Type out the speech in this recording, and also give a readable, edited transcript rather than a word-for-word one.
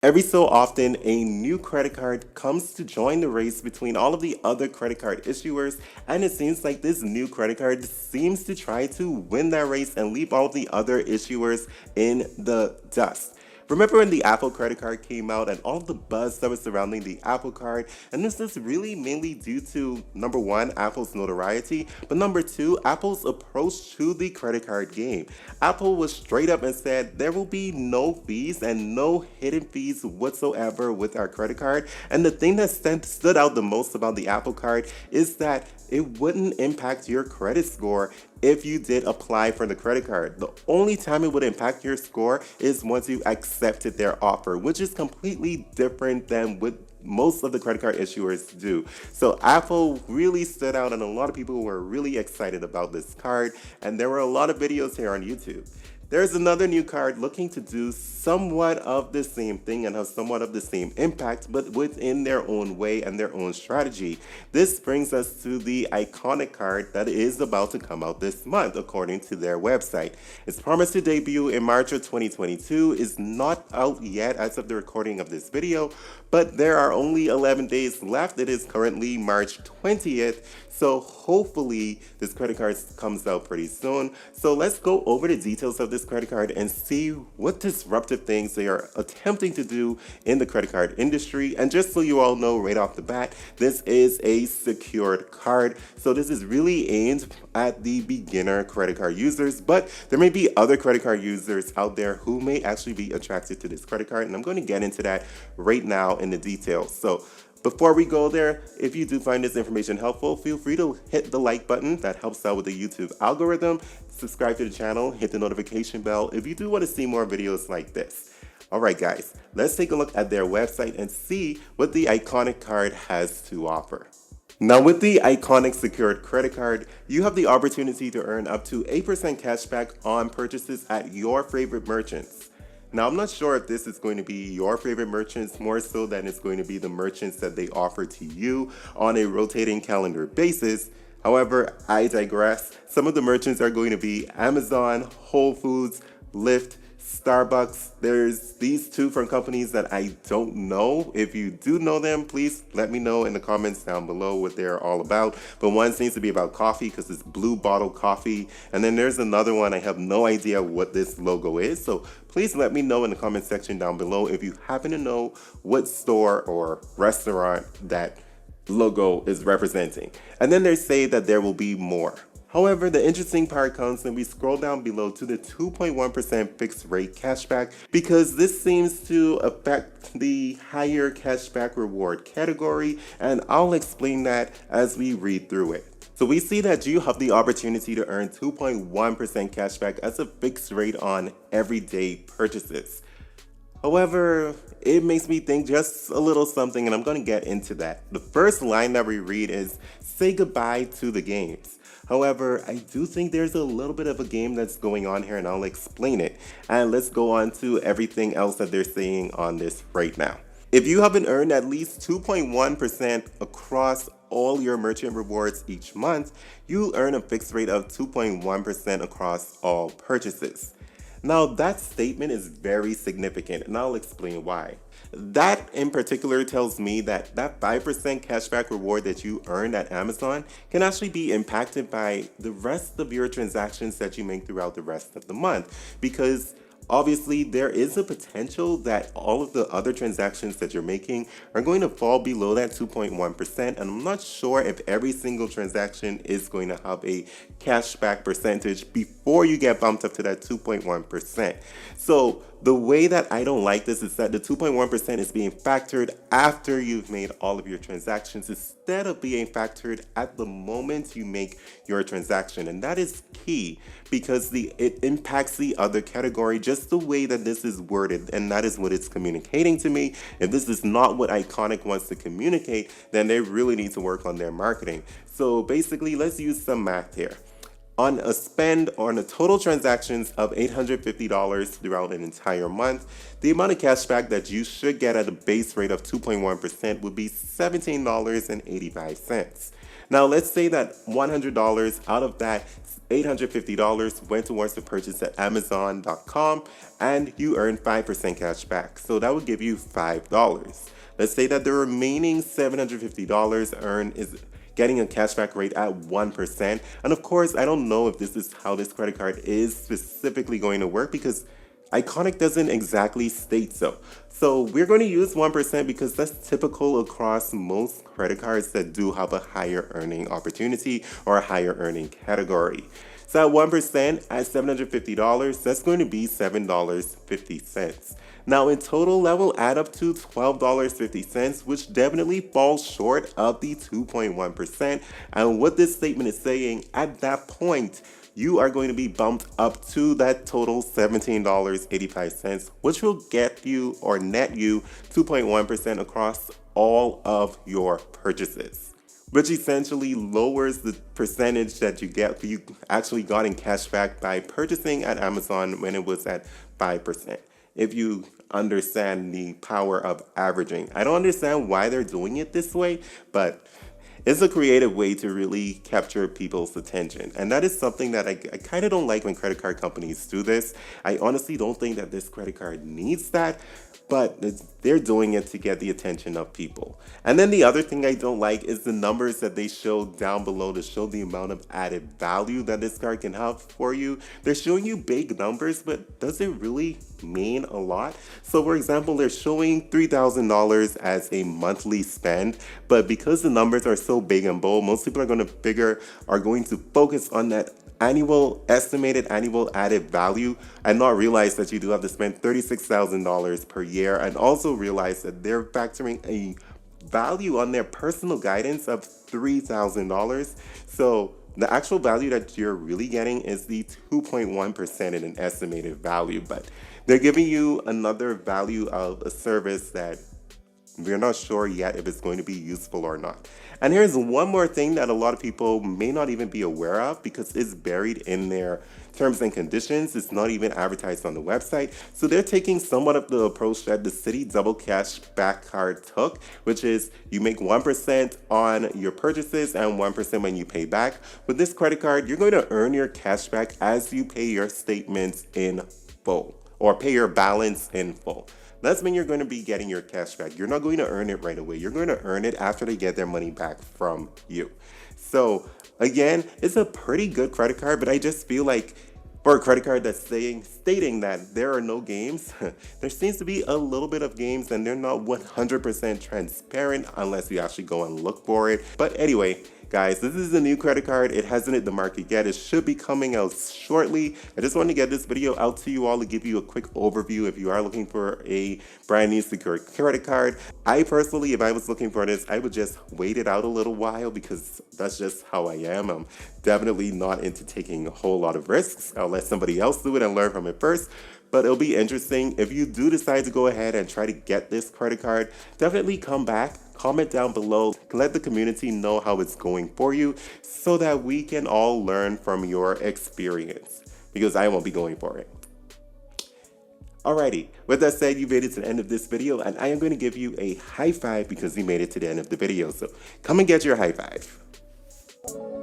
Every so often, a new credit card comes to join the race between all of the other credit card issuers, and it seems like this new credit card seems to try to win that race and leave all of the other issuers in the dust. Remember when the Apple credit card came out and all of the buzz that was surrounding the Apple card? And this is really mainly due to number one, Apple's notoriety, but number two, Apple's approach to the credit card game. Apple was straight up and said there will be no fees and no hidden fees whatsoever with our credit card. And the thing that stood out the most about the Apple card is that it wouldn't impact your credit score if you did apply for the credit card. The only time it would impact your score is once you accepted their offer, which is completely different than what most of the credit card issuers do. So Apple really stood out, and a lot of people were really excited about this card, and there were a lot of videos here on YouTube. There's another new card looking to do somewhat of the same thing and have somewhat of the same impact, but within their own way and their own strategy. This brings us to the iconic card that is about to come out this month, according to their website. It's promised to debut in March of 2022, is not out yet as of the recording of this video, but there are only 11 days left. It is currently March 20th, so hopefully this credit card comes out pretty soon. So let's go over the details of this credit card and see what disruptive things they are attempting to do in the credit card industry. And just so you all know right off the bat, this is a secured card. So this is really aimed at the beginner credit card users, but there may be other credit card users out there who may actually be attracted to this credit card. And I'm going to get into that right now in the details. So before we go there, if you do find this information helpful, feel free to hit the like button. That helps out with the YouTube algorithm. Subscribe to the channel, hit the notification bell if you do want to see more videos like this. Alright guys, let's take a look at their website and see what the iconic card has to offer. Now with the iconic secured credit card, you have the opportunity to earn up to 8% cashback on purchases at your favorite merchants. Now, I'm not sure if this is going to be your favorite merchants more so than it's going to be the merchants that they offer to you on a rotating calendar basis. However, I digress. Some of the merchants are going to be Amazon, Whole Foods, Lyft, Starbucks. There's these two from companies that I don't know. If you do know them, please let me know in the comments down below what they're all about. But one seems to be about coffee because it's Blue Bottle Coffee. And then there's another one. I have no idea what this logo is. So please let me know in the comment section down below if you happen to know what store or restaurant that logo is representing. And then they say that there will be more. However, the interesting part comes when we scroll down below to the 2.1% fixed rate cashback, because this seems to affect the higher cashback reward category, and I'll explain that as we read through it. So we see that you have the opportunity to earn 2.1% cashback as a fixed rate on everyday purchases. However, it makes me think just a little something, and I'm going to get into that. The first line that we read is, "Say goodbye to the games." However, I do think there's a little bit of a game that's going on here, and I'll explain it. And let's go on to everything else that they're saying on this right now. If you haven't earned at least 2.1% across all your merchant rewards each month, you'll earn a fixed rate of 2.1% across all purchases. Now, that statement is very significant, and I'll explain why. That in particular tells me that 5% cashback reward that you earned at Amazon can actually be impacted by the rest of your transactions that you make throughout the rest of the month, because obviously there is a potential that all of the other transactions that you're making are going to fall below that 2.1%, and I'm not sure if every single transaction is going to have a cashback percentage before you get bumped up to that 2.1%. So the way that I don't like this is that the 2.1% is being factored after you've made all of your transactions instead of being factored at the moment you make your transaction. And that is key because it impacts the other category just the way that this is worded, and that is what it's communicating to me. If this is not what Iconic wants to communicate, then they really need to work on their marketing. So basically, let's use some math here. On a spend on a total transactions of $850 throughout an entire month, the amount of cashback that you should get at a base rate of 2.1% would be $17.85. Now, let's say that $100 out of that $850 went towards the purchase at Amazon.com and you earned 5% cash back. So that would give you $5. Let's say that the remaining $750 earned is getting a cashback rate at 1%. And of course, I don't know if this is how this credit card is specifically going to work because Iconic doesn't exactly state so. So we're going to use 1% because that's typical across most credit cards that do have a higher earning opportunity or a higher earning category. So at 1% at $750, that's going to be $7.50. Now in total, that will add up to $12.50, which definitely falls short of the 2.1%. And what this statement is saying, at that point, you are going to be bumped up to that total $17.85, which will get you or net you 2.1% across all of your purchases, which essentially lowers the percentage that you actually got in cash back by purchasing at Amazon when it was at 5%. If you understand the power of averaging. I don't understand why they're doing it this way, but it's a creative way to really capture people's attention. And that is something that I kind of don't like when credit card companies do this. I honestly don't think that this credit card needs that, but they're doing it to get the attention of people. And then the other thing I don't like is the numbers that they show down below to show the amount of added value that this card can have for you. They're showing you big numbers, but does it really mean a lot? So for example, they're showing $3,000 as a monthly spend, but because the numbers are so big and bold, most people are going to focus on that estimated annual added value and not realize that you do have to spend $36,000 per year, and also realize that they're factoring a value on their personal guidance of $3,000. So the actual value that you're really getting is the 2.1% in an estimated value, but they're giving you another value of a service that we're not sure yet if it's going to be useful or not. And here's one more thing that a lot of people may not even be aware of because it's buried in their terms and conditions. It's not even advertised on the website. So they're taking somewhat of the approach that the Citi Double Cash Back card took, which is you make 1% on your purchases and 1% when you pay back. With this credit card, you're going to earn your cash back as you pay your statements in full or pay your balance in full. That's when you're going to be getting your cash back. You're not going to earn it right away. You're going to earn it after they get their money back from you. So again, it's a pretty good credit card, but I just feel like for a credit card that's stating that there are no games, there seems to be a little bit of games and they're not 100% transparent unless you actually go and look for it. But anyway, guys, this is a new credit card. It hasn't hit the market yet. It should be coming out shortly. I just wanted to get this video out to you all to give you a quick overview if you are looking for a brand new secure credit card. I personally, if I was looking for this, I would just wait it out a little while because that's just how I am. I'm definitely not into taking a whole lot of risks. I'll let somebody else do it and learn from it first. But it'll be interesting. If you do decide to go ahead and try to get this credit card, definitely come back. Comment down below, let the community know how it's going for you so that we can all learn from your experience because I won't be going for it. Alrighty, with that said, you made it to the end of this video and I am going to give you a high five because you made it to the end of the video. So come and get your high five.